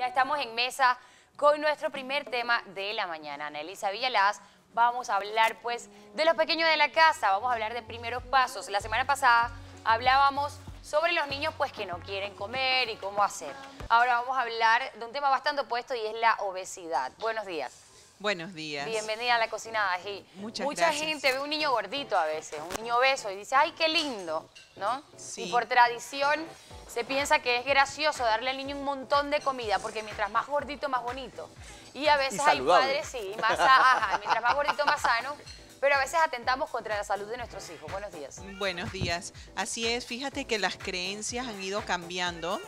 Ya estamos en mesa con nuestro primer tema de la mañana. Annelisa Villalaz, vamos a hablar pues de los pequeños de la casa, vamos a hablar de primeros pasos. La semana pasada hablábamos sobre los niños pues que no quieren comer y cómo hacer. Ahora vamos a hablar de un tema bastante opuesto y es la obesidad. Buenos días. Buenos días. Bienvenida a la cocina de Ají. Muchas Mucha gracias. gente ve un niño gordito a veces, un niño obeso y dice, ¡ay, qué lindo! ¿No? Sí. Y por tradición se piensa que es gracioso darle al niño un montón de comida porque mientras más gordito, más bonito. Y a veces hay padres, sí, mientras más gordito, más sano. Pero a veces atentamos contra la salud de nuestros hijos. Buenos días. Buenos días. Así es, fíjate que las creencias han ido cambiando.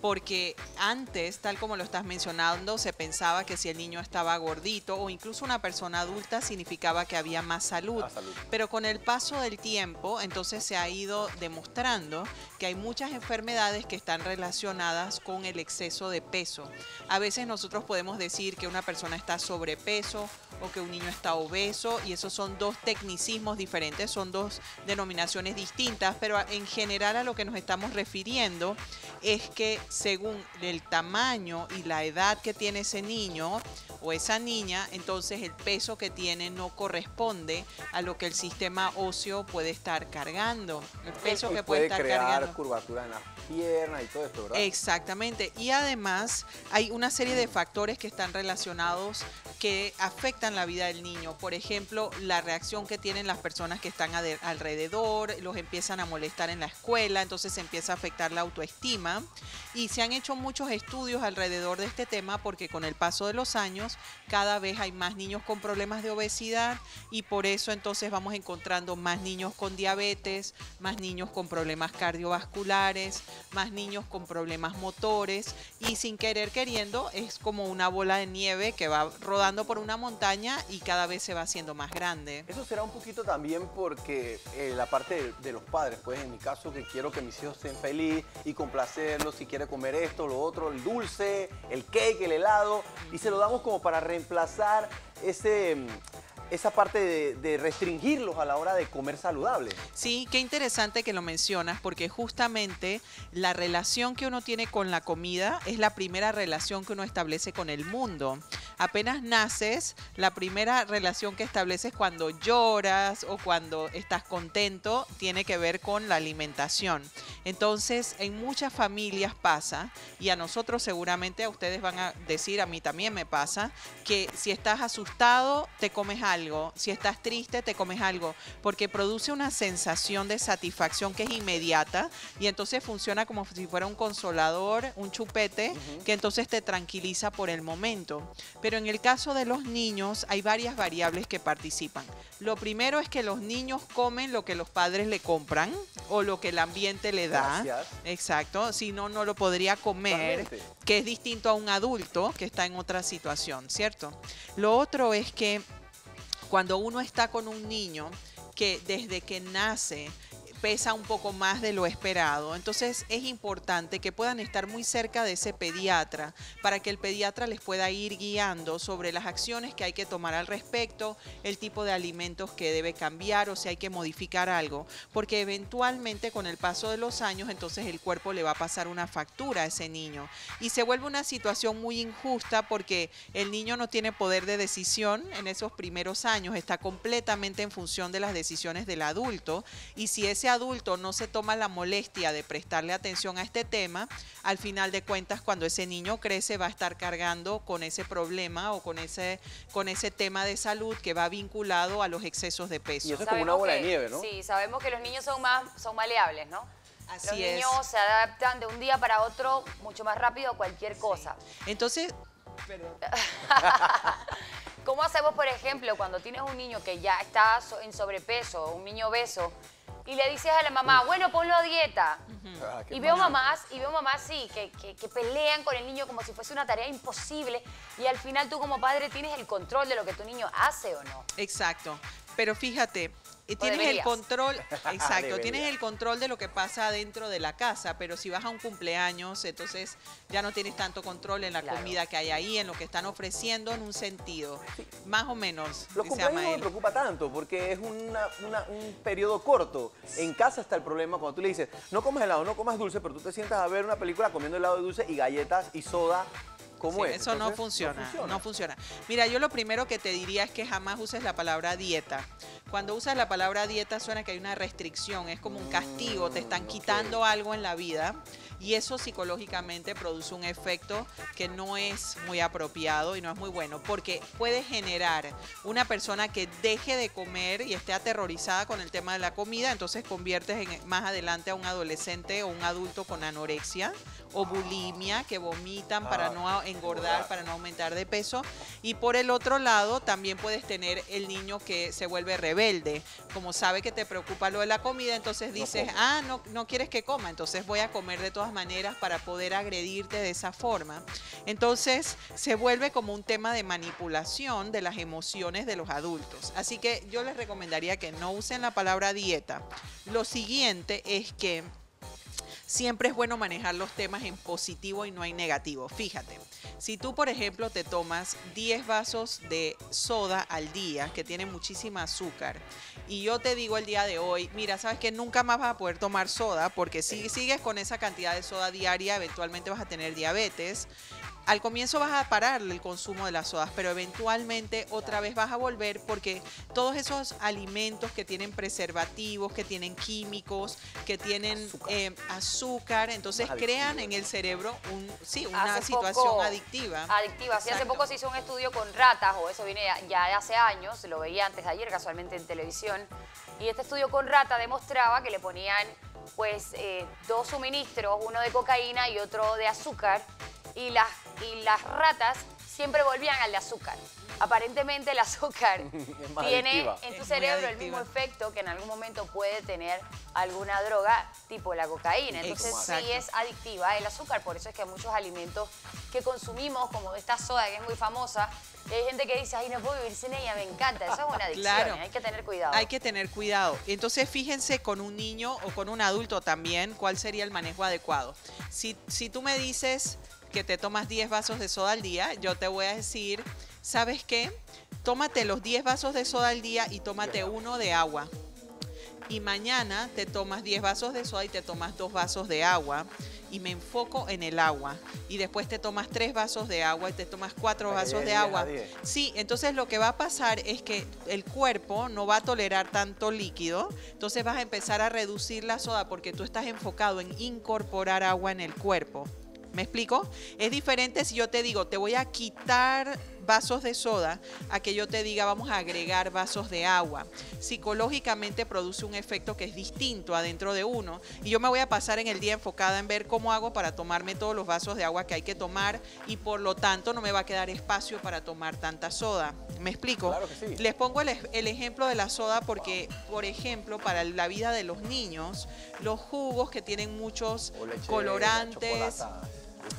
Porque antes, tal como lo estás mencionando, se pensaba que si el niño estaba gordito o incluso una persona adulta significaba que había más salud. Pero con el paso del tiempo, entonces se ha ido demostrando que hay muchas enfermedades que están relacionadas con el exceso de peso. A veces nosotros podemos decir que una persona está sobrepeso o que un niño está obeso y esos son dos tecnicismos diferentes, son dos denominaciones distintas, pero en general a lo que nos estamos refiriendo es que según el tamaño y la edad que tiene ese niño o esa niña, entonces el peso que tiene no corresponde a lo que el sistema óseo puede estar cargando. El peso que puede estar crear cargando. Curvatura en las piernas y todo esto, ¿verdad? Exactamente. Y además hay una serie de factores que están relacionados que afectan la vida del niño. Por ejemplo, la reacción que tienen las personas que están alrededor, los empiezan a molestar en la escuela, entonces se empieza a afectar la autoestima. Y se han hecho muchos estudios alrededor de este tema porque con el paso de los años cada vez hay más niños con problemas de obesidad y por eso entonces vamos encontrando más niños con diabetes, más niños con problemas cardiovasculares, más niños con problemas motores y sin querer queriendo es como una bola de nieve que va rodando por una montaña y cada vez se va haciendo más grande. Eso será un poquito también porque la parte de los padres, pues en mi caso que quiero que mis hijos estén felices y complacerlos, si quiere comer esto, lo otro, el dulce, el cake, el helado, y se lo damos como para reemplazar esa parte de restringirlos a la hora de comer saludable. Sí, qué interesante que lo mencionas porque justamente la relación que uno tiene con la comida es la primera relación que uno establece con el mundo. Apenas naces, la primera relación que estableces cuando lloras o cuando estás contento tiene que ver con la alimentación. Entonces, en muchas familias pasa, y a nosotros seguramente a ustedes van a decir, a mí también me pasa, que si estás asustado, te comes algo, si estás triste, te comes algo, porque produce una sensación de satisfacción que es inmediata y entonces funciona como si fuera un consolador, un chupete, que entonces te tranquiliza por el momento. Pero en el caso de los niños hay varias variables que participan. Lo primero es que los niños comen lo que los padres le compran o lo que el ambiente le da. Gracias. Exacto, si no, no lo podría comer, Totalmente. que es distinto a un adulto que está en otra situación, ¿cierto? Lo otro es que cuando uno está con un niño que desde que nace pesa un poco más de lo esperado, entonces es importante que puedan estar muy cerca de ese pediatra para que el pediatra les pueda ir guiando sobre las acciones que hay que tomar al respecto, el tipo de alimentos que debe cambiar o si hay que modificar algo, porque eventualmente con el paso de los años entonces el cuerpo le va a pasar una factura a ese niño y se vuelve una situación muy injusta porque el niño no tiene poder de decisión en esos primeros años, está completamente en función de las decisiones del adulto y si ese adulto no se toma la molestia de prestarle atención a este tema, al final de cuentas cuando ese niño crece va a estar cargando con ese problema o con ese tema de salud que va vinculado a los excesos de peso. Y eso es como una bola de nieve, ¿no? Sí, sabemos que los niños son maleables, ¿no? Así los es. niños se adaptan de un día para otro mucho más rápido a cualquier cosa. Entonces, ¿Cómo hacemos, por ejemplo, cuando tienes un niño que ya está en sobrepeso, un niño obeso, y le dices a la mamá, bueno, ponlo a dieta? Y veo mamás, sí, que pelean con el niño como si fuese una tarea imposible y al final tú como padre tienes el control de lo que tu niño hace o no. exacto. Pero fíjate, tienes el deberías. control, exacto, Debería. tienes el control de lo que pasa dentro de la casa, pero si vas a un cumpleaños, entonces ya no tienes tanto control en la Claro. comida que hay ahí, en lo que están ofreciendo en un sentido. Más o menos, Los dice cumpleaños no me Amael. preocupa tanto porque es un periodo corto. En casa está el problema cuando tú le dices, no comas helado, no comas dulce, pero tú te sientas a ver una película comiendo helado de dulce y galletas y soda ¿Cómo Sí, es? eso no Entonces, funciona, no funciona. Mira, yo lo primero que te diría es que jamás uses la palabra dieta. Cuando usas la palabra dieta suena que hay una restricción, es como un castigo, te están quitando algo en la vida y eso psicológicamente produce un efecto que no es muy apropiado y no es muy bueno, porque puede generar una persona que deje de comer y esté aterrorizada con el tema de la comida, entonces conviertes más adelante a un adolescente o un adulto con anorexia o bulimia, que vomitan para no engordar, para no aumentar de peso. Y por el otro lado, también puedes tener el niño que se vuelve rebelde. Como sabe que te preocupa lo de la comida, entonces dices, no quieres que coma, entonces voy a comer de todas maneras para poder agredirte de esa forma. Entonces se vuelve como un tema de manipulación de las emociones de los adultos. Así que yo les recomendaría que no usen la palabra dieta. Lo siguiente es que siempre es bueno manejar los temas en positivo y no en negativo. Fíjate, si tú, por ejemplo, te tomas 10 vasos de soda al día, que tiene muchísima azúcar, y yo te digo el día de hoy, mira, sabes que nunca más vas a poder tomar soda, porque si sigues con esa cantidad de soda diaria, eventualmente vas a tener diabetes. Al comienzo vas a parar el consumo de las sodas, pero eventualmente otra vez vas a volver porque todos esos alimentos que tienen preservativos, que tienen químicos, que tienen azúcar, entonces crean en el cerebro una situación adictiva. Adictiva. Sí, hace poco se hizo un estudio con ratas, o eso viene ya de hace años, lo veía antes de ayer casualmente en televisión, y este estudio con rata demostraba que le ponían pues 2 suministros, uno de cocaína y otro de azúcar, y las ratas siempre volvían al de azúcar. Aparentemente el azúcar tiene en tu cerebro el mismo efecto que en algún momento puede tener alguna droga tipo la cocaína. Entonces sí es adictiva el azúcar, por eso es que hay muchos alimentos que consumimos, como esta soda que es muy famosa, y hay gente que dice, ay, no puedo vivir sin ella, me encanta. Eso es una adicción, claro. Hay que tener cuidado. Hay que tener cuidado. Entonces fíjense con un niño o con un adulto también cuál sería el manejo adecuado. Si tú me dices que te tomas 10 vasos de soda al día, yo te voy a decir, ¿sabes qué? Tómate los 10 vasos de soda al día y tómate uno de agua. Y mañana te tomas 10 vasos de soda y te tomas 2 vasos de agua. Y me enfoco en el agua. Y después te tomas 3 vasos de agua y te tomas 4 vasos de agua. Sí, entonces lo que va a pasar es que el cuerpo no va a tolerar tanto líquido. Entonces vas a empezar a reducir la soda porque tú estás enfocado en incorporar agua en el cuerpo. ¿Me explico? Es diferente si yo te digo, te voy a quitar vasos de soda, a que yo te diga, vamos a agregar vasos de agua. Psicológicamente produce un efecto que es distinto adentro de uno y yo me voy a pasar en el día enfocada en ver cómo hago para tomarme todos los vasos de agua que hay que tomar y por lo tanto no me va a quedar espacio para tomar tanta soda. ¿Me explico? Claro que sí. Les pongo el ejemplo de la soda porque, por ejemplo, para la vida de los niños, los jugos que tienen muchos colorantes.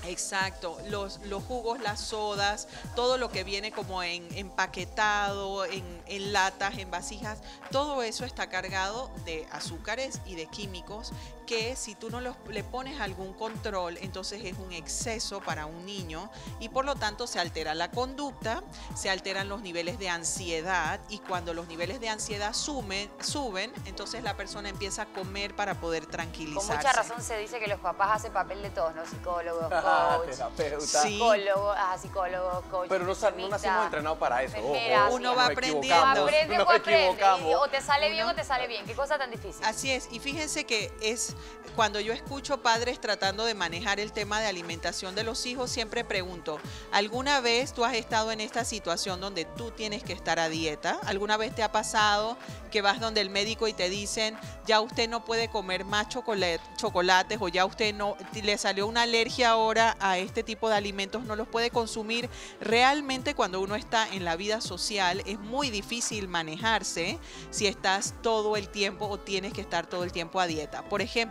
Exacto, los jugos, las sodas, todo lo que viene como empaquetado, en latas, en vasijas, todo eso está cargado de azúcares y de químicos que si tú no le pones algún control, entonces es un exceso para un niño y por lo tanto se altera la conducta, se alteran los niveles de ansiedad y cuando los niveles de ansiedad suben, entonces la persona empieza a comer para poder tranquilizarse. Con mucha razón se dice que los papás hacen papel de todos, ¿no? Psicólogos, coach, psicólogos, coach. Pero no nacimos entrenados para eso. Uno va aprendiendo. O te sale bien o te sale bien. Qué cosa tan difícil. Así es. Y fíjense que es cuando yo escucho padres tratando de manejar el tema de alimentación de los hijos, siempre pregunto, ¿alguna vez tú has estado en esta situación donde tú tienes que estar a dieta? ¿Alguna vez te ha pasado que vas donde el médico y te dicen, ya usted no puede comer más chocolates o ya usted no le salió una alergia ahora a este tipo de alimentos, no los puede consumir? Realmente cuando uno está en la vida social es muy difícil manejarse si estás todo el tiempo o tienes que estar todo el tiempo a dieta. Por ejemplo,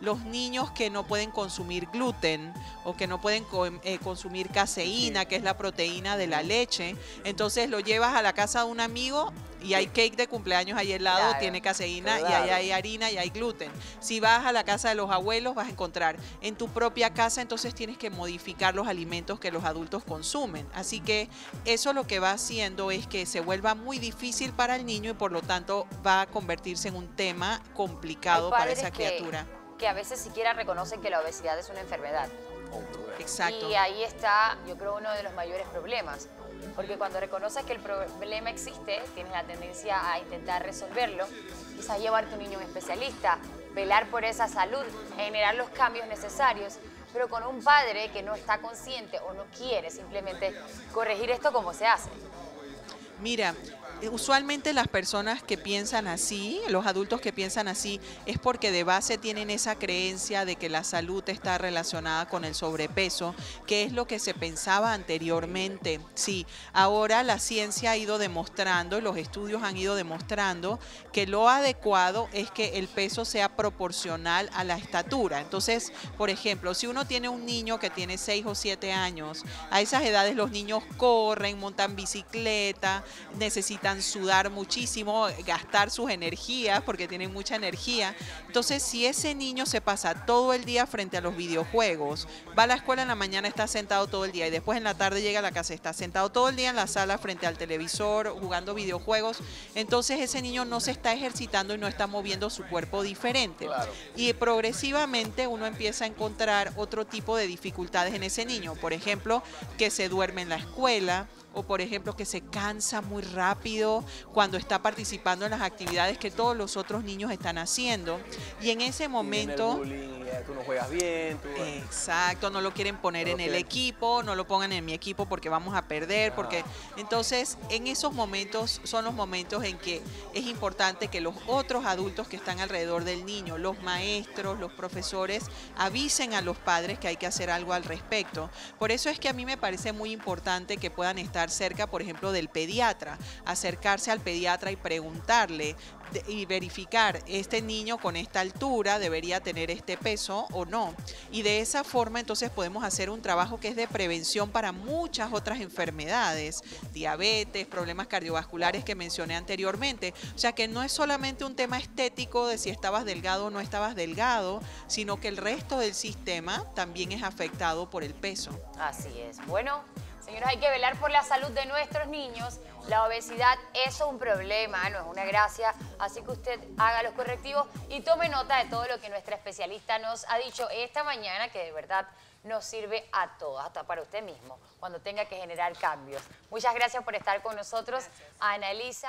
los niños que no pueden consumir gluten o que no pueden consumir caseína, que es la proteína de la leche, entonces lo llevas a la casa de un amigo y hay cake de cumpleaños ahí al lado, tiene caseína y ahí hay harina y hay gluten. Si vas a la casa de los abuelos vas a encontrar. En tu propia casa entonces tienes que modificar los alimentos que los adultos consumen. Así que eso lo que va haciendo es que se vuelva muy difícil para el niño y por lo tanto va a convertirse en un tema complicado para esa criatura. Que a veces siquiera reconocen que la obesidad es una enfermedad. o un problema. Exacto. Y ahí está, yo creo, uno de los mayores problemas. Porque cuando reconoces que el problema existe, tienes la tendencia a intentar resolverlo, quizás llevarte a un niño a un especialista, velar por esa salud, generar los cambios necesarios, pero con un padre que no está consciente o no quiere simplemente corregir esto, ¿cómo se hace? Mira, usualmente las personas que piensan así, los adultos que piensan así, es porque de base tienen esa creencia de que la salud está relacionada con el sobrepeso, que es lo que se pensaba anteriormente. Sí, ahora la ciencia ha ido demostrando, los estudios han ido demostrando que lo adecuado es que el peso sea proporcional a la estatura. Entonces, por ejemplo, si uno tiene un niño que tiene 6 o 7 años, a esas edades los niños corren, montan bicicleta, necesitan sudar muchísimo, gastar sus energías porque tienen mucha energía. Entonces, si ese niño se pasa todo el día frente a los videojuegos, va a la escuela en la mañana, está sentado todo el día y después en la tarde llega a la casa, está sentado todo el día en la sala frente al televisor jugando videojuegos, entonces ese niño no se está ejercitando y no está moviendo su cuerpo diferente. Claro. Y progresivamente uno empieza a encontrar otro tipo de dificultades en ese niño. Por ejemplo, que se duerme en la escuela, o por ejemplo que se cansa muy rápido cuando está participando en las actividades que todos los otros niños están haciendo. Y en ese momento... Y viene el bullying, tú no juegas bien. Exacto, no lo quieren poner No lo en el quieren. equipo, no lo pongan en mi equipo porque vamos a perder, porque entonces en esos momentos son los momentos en que es importante que los otros adultos que están alrededor del niño, los maestros, los profesores, avisen a los padres que hay que hacer algo al respecto. Por eso es que a mí me parece muy importante que puedan estar cerca, por ejemplo, del pediatra, acercarse al pediatra y preguntarle y verificar, este niño con esta altura debería tener este peso o no. Y de esa forma entonces podemos hacer un trabajo que es de prevención para muchas otras enfermedades, diabetes, problemas cardiovasculares que mencioné anteriormente. O sea que no es solamente un tema estético de si estabas delgado o no estabas delgado, sino que el resto del sistema también es afectado por el peso. Así es. Bueno, señores, hay que velar por la salud de nuestros niños. La obesidad es un problema, no es una gracia, así que usted haga los correctivos y tome nota de todo lo que nuestra especialista nos ha dicho esta mañana, que de verdad nos sirve a todos, hasta para usted mismo, cuando tenga que generar cambios. Muchas gracias por estar con nosotros, Ana Elisa.